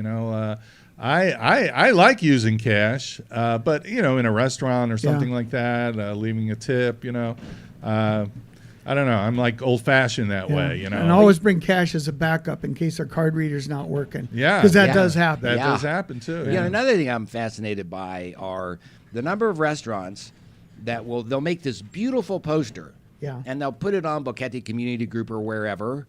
I like using cash, but in a restaurant or something like that, leaving a tip, I don't know. I'm like old-fashioned that way, And always bring cash as a backup in case our card reader's not working. Yeah, because that does happen. That does happen too. Another thing I'm fascinated by are the number of restaurants that they'll make this beautiful poster, and they'll put it on Boquete Community Group or wherever.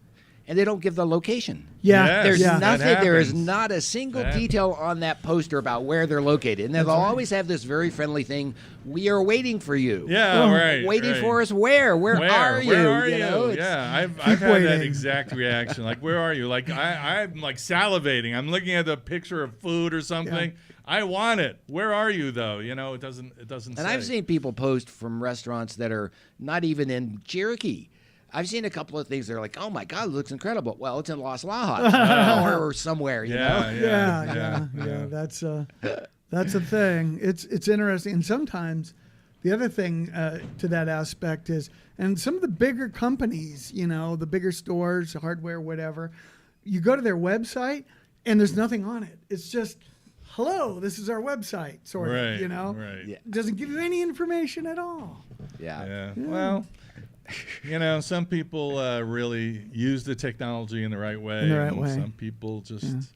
And they don't give the location. There's nothing. There is not a single detail on that poster about where they're located. And they'll always have this very friendly thing. We are waiting for you. Waiting for us. Where are you? Where are you? I've had that exact reaction. Like, where are you? Like, I'm like salivating. I'm looking at the picture of food or something. I want it. Where are you though? It doesn't. And I've seen people post from restaurants that are not even in Cherokee. I've seen a couple of things that are like, oh my God, it looks incredible. Well, it's in Los Lajas or somewhere, Yeah. That's a thing. It's interesting. And sometimes the other thing to that aspect is, and some of the bigger companies, the bigger stores, hardware, whatever, you go to their website and there's nothing on it. It's just, hello, this is our website, sort of, It doesn't give you any information at all. Yeah. Well, some people really use the technology in the right way. Some people just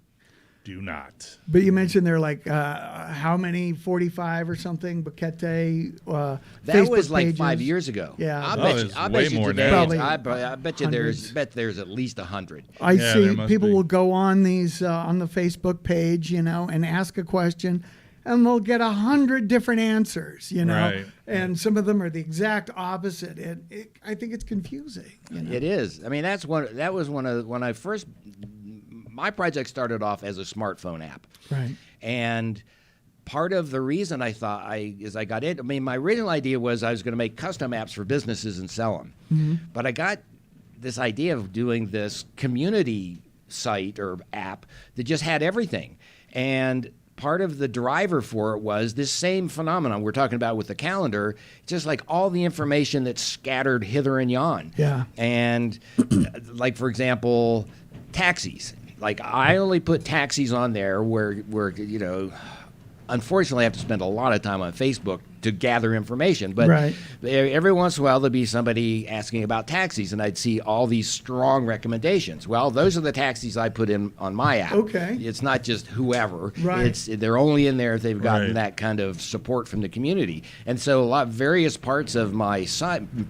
do not. But you mentioned they're like, how many, 45 or something, Boquete that Facebook was like pages. 5 years ago. Yeah. I bet you more today, now. I bet you there's at least 100. I see people will go on these, on the Facebook page, and ask a question, and they'll get 100 different answers, and some of them are the exact opposite. And I think it's confusing. It is. I mean, that was one of when I first. My project started off as a smartphone app, right? And part of the reason I thought I got in. I mean, my original idea was I was going to make custom apps for businesses and sell them, but I got this idea of doing this community site or app that just had everything. And part of the driver for it was this same phenomenon we're talking about with the calendar, just like all the information that's scattered hither and yon. Yeah. And like, for example, taxis. Like, I only put taxis on there where you know, unfortunately I have to spend a lot of time on Facebook to gather information. But right. every once in a while there'll be somebody asking about taxis, and I'd see all these strong recommendations. Well, those are the taxis I put in on my app. Okay. It's not just whoever. Right. They're only in there if they've gotten Right. that kind of support from the community. And so various parts of my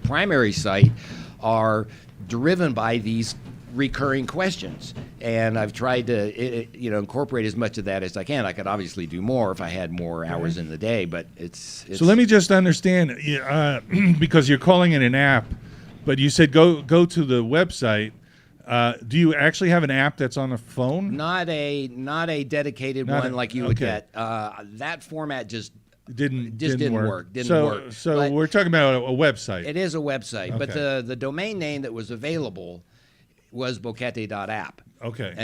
primary site are driven by these recurring questions, and I've tried to incorporate as much of that as I can. I could obviously do more if I had more hours in the day, but it's So let me just understand, because you're calling it an app, but you said go to the website. Do you actually have an app that's on the phone? not a dedicated Not one a- like you would okay. get. That format just Didn't work. So But we're talking about a website. it is a website, but Okay. the domain name that was available was boquete.app. Okay.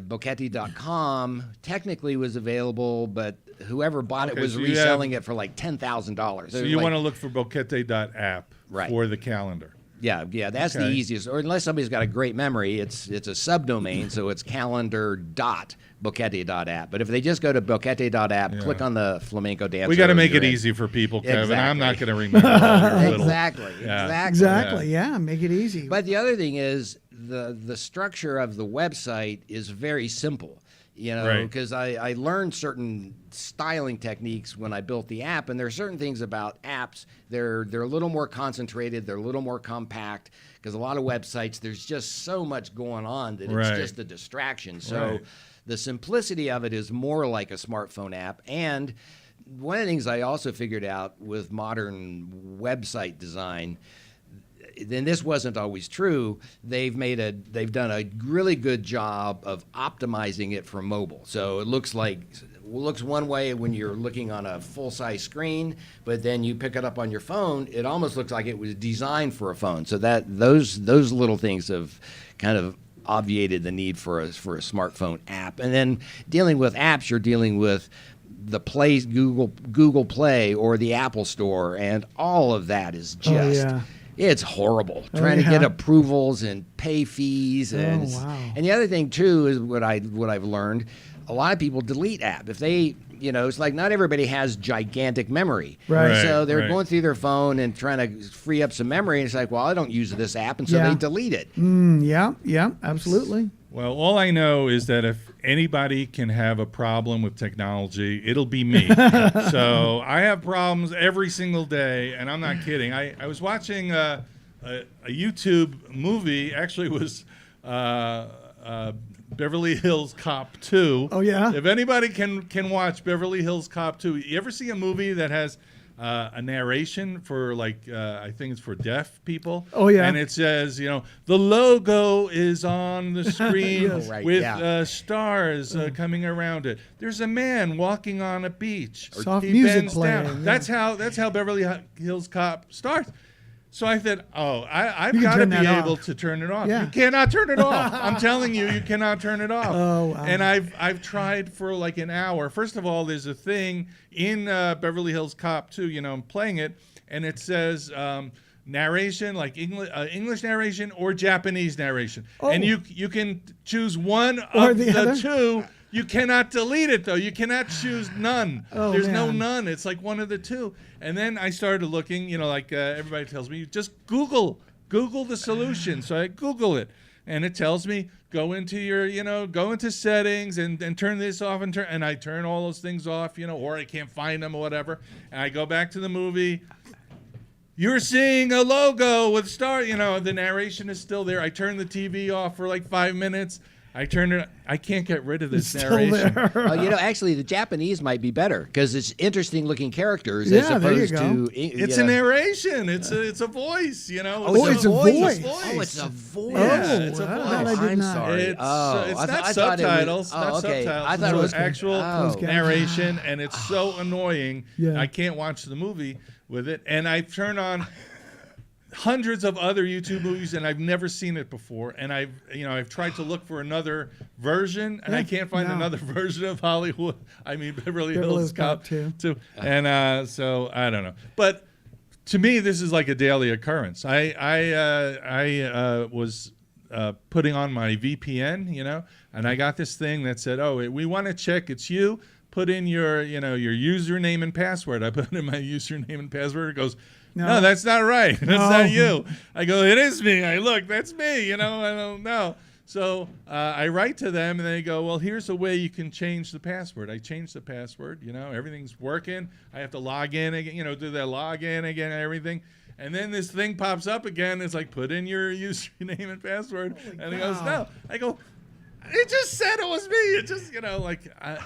Boquete.com technically was available, but whoever bought it Okay, was so you reselling it for like $10,000. So you want to look for boquete.app Right. for the calendar. Yeah, that's the Okay. easiest. Or unless somebody's got a great memory, it's a subdomain, so it's calendar.boquete.app. But if they just go to boquete.app, Yeah. click on the flamenco dancer. We got to make you're it in. easy for people, Kevin. I'm not Exactly. going to remember all your little. Exactly. Yeah. Exactly. Yeah. Make it easy. But the other thing is the structure of the website is very simple. Right. Because I learned certain styling techniques when I built the app, and there are certain things about apps. They're a little more concentrated. They're a little more compact. Because a lot of websites, there's just so much going on that Right. it's just a distraction. So Right. the simplicity of it is more like a smartphone app. And one of the things I also figured out with modern website design, then this wasn't always true. They've done a really good job of optimizing it for mobile. So it looks one way when you're looking on a full-size screen, but then you pick it up on your phone, it almost looks like it was designed for a phone. So that those little things have kind of obviated the need for a smartphone app. And then dealing with apps, you're dealing with the Google Play or the Apple Store, and all of that is just yeah. it's horrible trying to get yeah. approvals and pay fees, and wow. and the other thing too is what I've learned. A lot of people delete app if they, it's like not everybody has gigantic memory, Right. So they're Right. going through their phone and trying to free up some memory, and it's like, well, I don't use this app, and so Yeah. they delete it. Yeah. Absolutely. Well, all I know is that if anybody can have a problem with technology, it'll be me. So I have problems every single day, and I'm not kidding. I was watching a YouTube movie. Actually, it was Beverly Hills Cop 2. Oh, yeah? If anybody can watch Beverly Hills Cop 2, you ever see a movie that has a narration for I think it's for deaf people? Oh, yeah. And it says, the logo is on the screen Yes. Oh, right, with yeah. Stars coming around it. There's a man walking on a beach. Soft He music bends playing, down. yeah. That's how Beverly Hills Cop starts. So I said, I've You can got to turn be that able off. to turn it off. Yeah. You cannot turn it off. I'm telling you, you cannot turn it off. Oh, wow. And I've tried for like an hour. First of all, there's a thing in Beverly Hills Cop 2, I'm playing it, and it says narration, like English narration or Japanese narration. Oh. And you can choose one Or of the the other? two. You cannot delete it, though. You cannot choose none. Oh, There's no man. none. It's like one of the two. And then I started looking, everybody tells me, just Google the solution. So I Google it, and it tells me, go into settings and turn this off and I turn all those things off, or I can't find them or whatever. And I go back to the movie. You're seeing a logo with star, the narration is still there. I turn the TV off for like 5 minutes. I turn it. I can't get rid of this It's still narration. there. Actually, the Japanese might be better because it's interesting looking characters as Yeah, there you opposed go. to. It's a narration. It's a voice. Oh, it's a voice. Oh, it's a voice. Yeah, it's a wow. voice. That I did I'm not. sorry. It's, Oh, it's I not thought it was- subtitles. oh, not okay. subtitles. I thought it It's was actual oh. narration, and it's so annoying. Yeah. I can't watch the movie with it. And I turn on hundreds of other YouTube movies, and I've never seen it before. And I've tried to look for another version, and I can't find another version of Hollywood. I mean, Beverly Hills Cop 2. And so I don't know, but to me, this is like a daily occurrence. I was putting on my VPN, and I got this thing that said, "Oh, we want to check it's you. Put in your username and password." I put in my username and password. It goes, "No, that's not right. That's not you." I go, "It is me." I look, that's me. I don't know. So I write to them, and they go, "Well, here's a way you can change the password." I change the password. Everything's working. I have to log in again. Do the login again and everything. And then this thing pops up again. It's like, "Put in your username and password." And it goes, "No." I go, "It just said it was me." It just,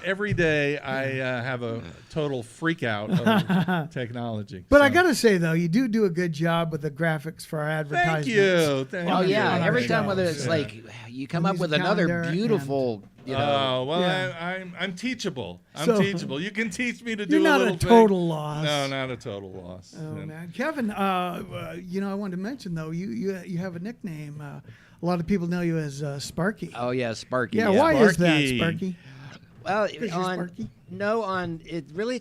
every day I have a total freak out of technology. But I got to say, though, you do a good job with the graphics for our advertisements. Thank you. Yeah. Every time, whether it's like you come up with another beautiful, Oh, well, yeah. I'm teachable. I'm teachable. You can teach me to do a little thing. You're not a total loss. No, not a total loss. Oh, man. Kevin, I wanted to mention, though, you have a nickname. A lot of people know you as Sparky. Oh, yeah, Sparky. Yeah, why is that, Sparky? Well, it's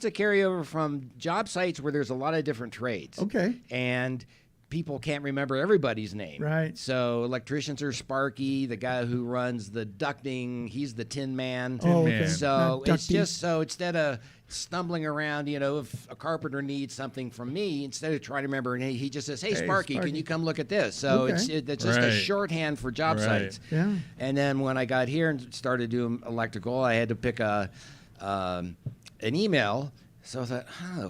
a carryover from job sites where there's a lot of different trades. Okay. And people can't remember everybody's name. Right. So electricians are Sparky. The guy who runs the ducting, he's the Tin Man. Oh, okay. So it's just so instead of stumbling around, if a carpenter needs something from me, instead of trying to remember, and he just says, "Hey, Sparky, can you come look at this?" So it's just a shorthand for job sites. Yeah. And then when I got here and started doing electrical, I had to pick an email. So I thought,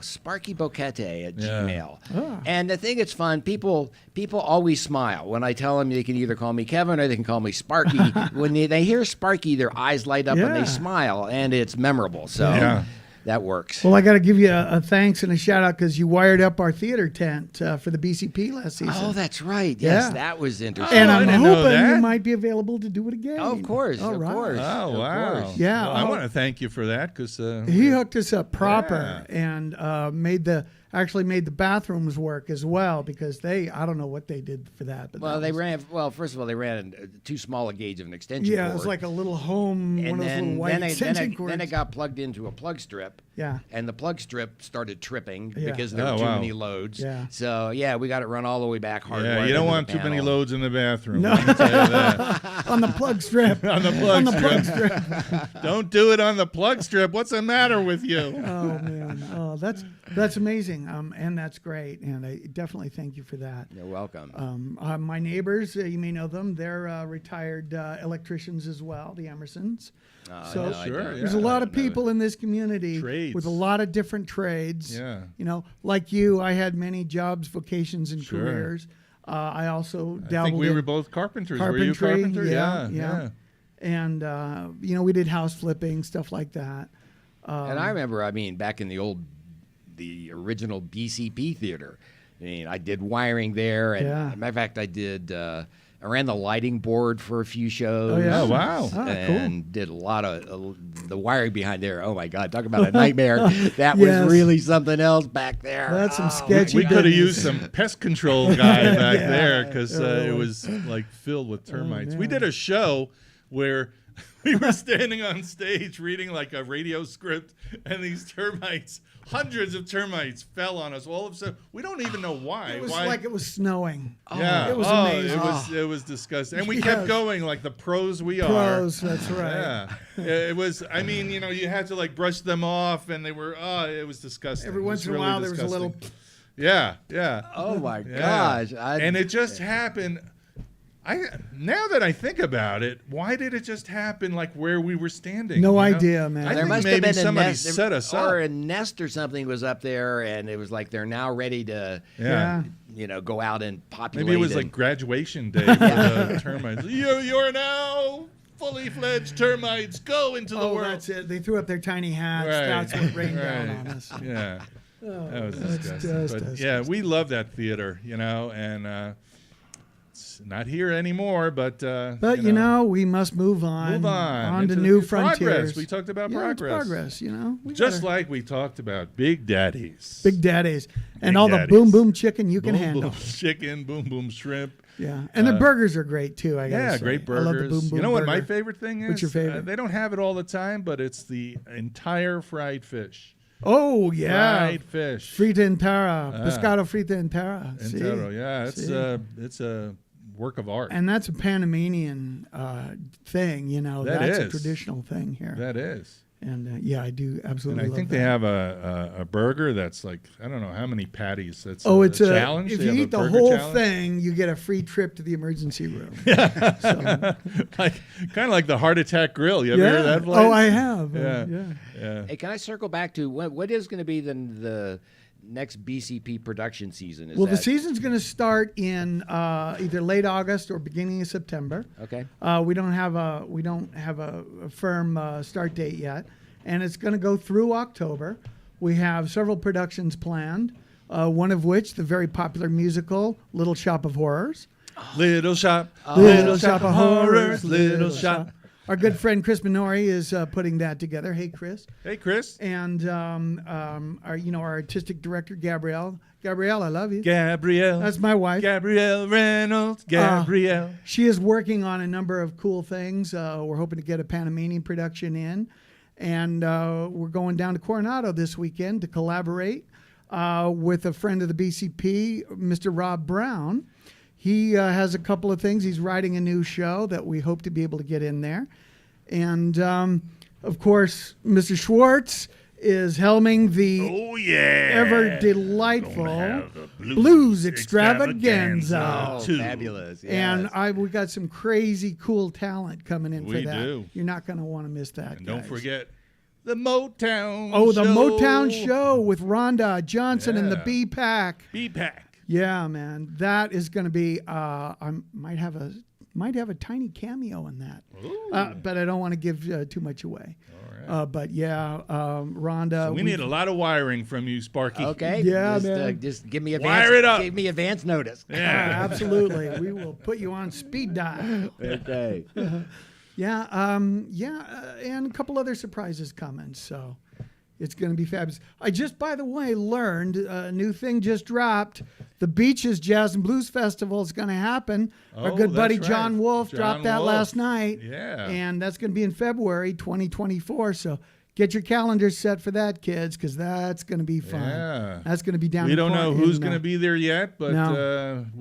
Sparky Boquete at Gmail. Oh. And the thing that's fun, people always smile when I tell them they can either call me Kevin or they can call me Sparky. When they hear Sparky, their eyes light up and they smile, and it's memorable. So that works. Well, I got to give you a thanks and a shout out because you wired up our theater tent for the BCP last season. Oh, that's right. Yes, that was interesting. And I'm hoping you might be available to do it again. Oh, of course. All right. Oh, wow. Course. Yeah. Well, I want to thank you for that because he hooked us up proper and made the bathrooms work as well because I don't know what they did for that. But first of all, they ran too small a gauge of an extension cord. Yeah, it was like a little home, one of those little white extension cords. Then it got plugged into a plug strip. Yeah. And the plug strip started tripping because there were too many loads. Yeah. So, we got it run all the way back hard. Yeah, you don't want too many loads in the bathroom. No. I can tell you that. On the plug strip. On the plug strip. Don't do it on the plug strip. What's the matter with you? Oh, man. Oh, that's amazing. And that's great. And I definitely thank you for that. You're welcome. My neighbors, you may know them. They're retired electricians as well, the Emersons. There's a lot of people in this community with a lot of different trades. Yeah. Like you, I had many jobs, vocations, and careers. I also dabbled I think we in were both carpenters. carpentry. Were you a carpenter? Yeah. And, we did house flipping, stuff like that. And I remember, back in the original BCP theater, I did wiring there. And as a matter of fact, I ran the lighting board for a few shows. Oh, yeah. Oh, wow. And did a lot of the wiring behind there. Oh, my God. Talk about a nightmare. That was really something else back there. That's some sketchy We could have used some pest control guy back there because it was like filled with termites. We did a show where we were standing on stage reading like a radio script, and these termites, hundreds of termites, fell on us. All of a sudden, we don't even know why. It was like it was snowing. Yeah, it was amazing. It was disgusting, and we kept going like the pros we are. Pros, that's right. Yeah, it was. You had to like brush them off, and they were. It was disgusting. Every once in a while, there was a little. Yeah. Oh my gosh! And it just happened. Now that I think about it, why did it just happen like where we were standing? No idea, man. There must maybe have been somebody a nest, set us up. or a nest or something was up there, and it was like they're now ready to, go out and populate. Maybe it was like graduation day for the termites. You're now fully fledged termites. Go into the world. That's it. They threw up their tiny hats. Right. That's what rained down on us. Yeah. That was that's disgusting. We love that theater, and Daddies. Not here anymore, but we must move on. Move on to into new progress. frontiers. We talked about It's progress. We Just like we talked about Big Daddies. Big Daddies. And Big all Daddies. the boom boom chicken you can Boom handle. Boom chicken, boom boom shrimp. Yeah. And the burgers are great too, I guess. Yeah, great burgers. I love the boom boom you know what my burger. favorite thing is? What's your favorite? They don't have it all the time, but it's the entire fried fish. Oh, yeah. Fried fish. Frita entera. Pescado frita entera. Entero, yeah. It's a work of art. And that's a Panamanian thing, That that's a is. traditional thing here. That is. And I do absolutely And I love think that. they have a burger that's like, I don't know how many patties. It's it's a challenge. If They you have a eat the burger whole challenge. thing, you get a free trip to the emergency room. Like kind of like the heart attack grill. You ever hear of that place? Oh, I have. Yeah. Hey, can I circle back to what is going to be the next BCP production season? The season's going to start in either late August or beginning of September. Okay. We don't have a firm start date yet, and it's going to go through October. We have several productions planned. One of which, the very popular musical Little Shop of Horrors. Little shop of Horrors, little shop. Our good friend Chris Minori is putting that together. Hey, Chris. Hey, Chris. And our artistic director Gabrielle. Gabrielle, I love you. Gabrielle. That's my wife. Gabrielle Reynolds. Gabrielle. She is working on a number of cool things. We're hoping to get a Panamanian production in, and we're going down to Coronado this weekend to collaborate with a friend of the BCP, Mr. Rob Brown. He has a couple of things. He's writing a new show that we hope to be able to get in there. And, of course, Mr. Schwartz is helming the ever delightful blues extravaganza. Oh, fabulous. Yes. And we got some crazy cool talent coming in for We that. do. You're not going to want to miss that, And don't guys. forget the Motown Oh, the show. Motown show with Rhonda Johnson and the Yeah. B-Pack. B-Pack. Yeah, man, that is going to be. I might have a tiny cameo in that, but I don't want to give too much away. All right. But yeah, Rhonda. So we need a lot of wiring from you, Sparky. Okay. Yeah, just, man. Just give me Wire it up. Give me advance notice. Yeah. Absolutely, we will put you on speed dial. Okay. Yeah, and a couple other surprises coming. So it's going to be fabulous. I just, by the way, learned a new thing just dropped. The Beaches Jazz and Blues Festival is going to happen. Our good buddy that's John right. Wolf John dropped that Wolf. last night. Yeah. And that's going to be in February 2024. So get your calendars set for that, kids, because that's going to be fun. Yeah. That's going to be down We in don't know Cor- who's in, going to be there yet, but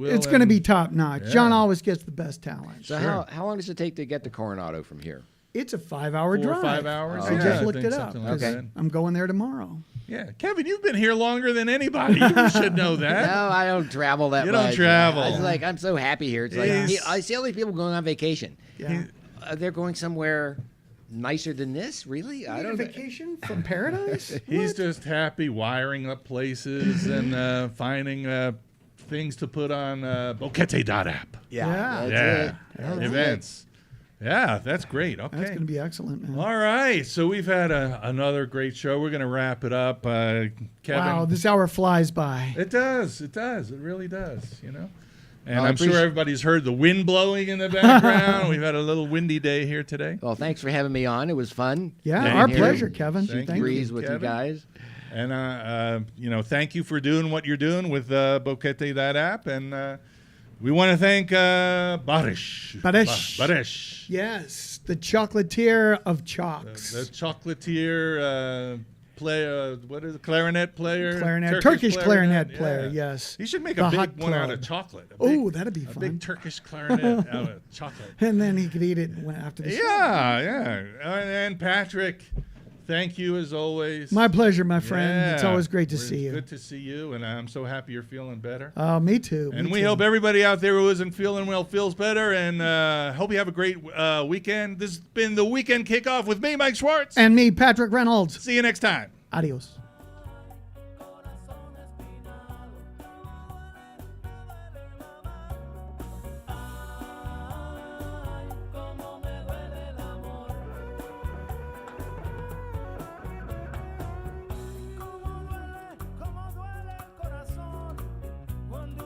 it's going to be top notch. Yeah. John always gets the best talent. So how long does it take to get to Coronado from here? It's a 5-hour 4 drive. or 5 hours. I Yeah, just I looked think it up. something like 'cause that. I'm going there tomorrow. Yeah, Kevin, you've been here longer than anybody. You should know that. No, I don't travel that You much. don't travel. I was like, I'm so happy here. It's like He's- I see all these people going on vacation. Yeah. They're going somewhere nicer than this. Really? I don't. vacation from paradise? He's just happy wiring up places and finding things to put on Boquete.app. Yeah. That's Yeah, it. That's events. Yeah, that's great. Okay. That's going to be excellent, man. All right, so we've had another great show. We're going to wrap it up. Kevin. Wow, this hour flies by. It does. It does. It really does, you know. And Well, I I'm sure appreciate- everybody's heard the wind blowing in the background. We've had a little windy day here today. Well, thanks for having me on. It was fun. Yeah, Thank our you. pleasure, Kevin. Thank Thank you. you. Breeze with Kevin. you guys. And, thank you for doing what you're doing with Boquete.app. And we want to thank Barish. Barish. Yes, the chocolatier of chalks. The chocolatier player, what is it? Clarinet player? Turkish clarinet player, yes. He should make The a hot big one out club. of chocolate. Oh, that'd be A fun. big Turkish clarinet out of chocolate. And then he could eat it after the show. Yeah. And Patrick, thank you as always. My pleasure, my friend. It's Yeah. always great to It's see you. Good to see you, and I'm so happy you're feeling better. Me too. And me we too. hope everybody out there who isn't feeling well feels better, and hope you have a great weekend. This has been the Weekend Kickoff with me, Mike Schwartz. And me, Patrick Reynolds. See you next time. Adios.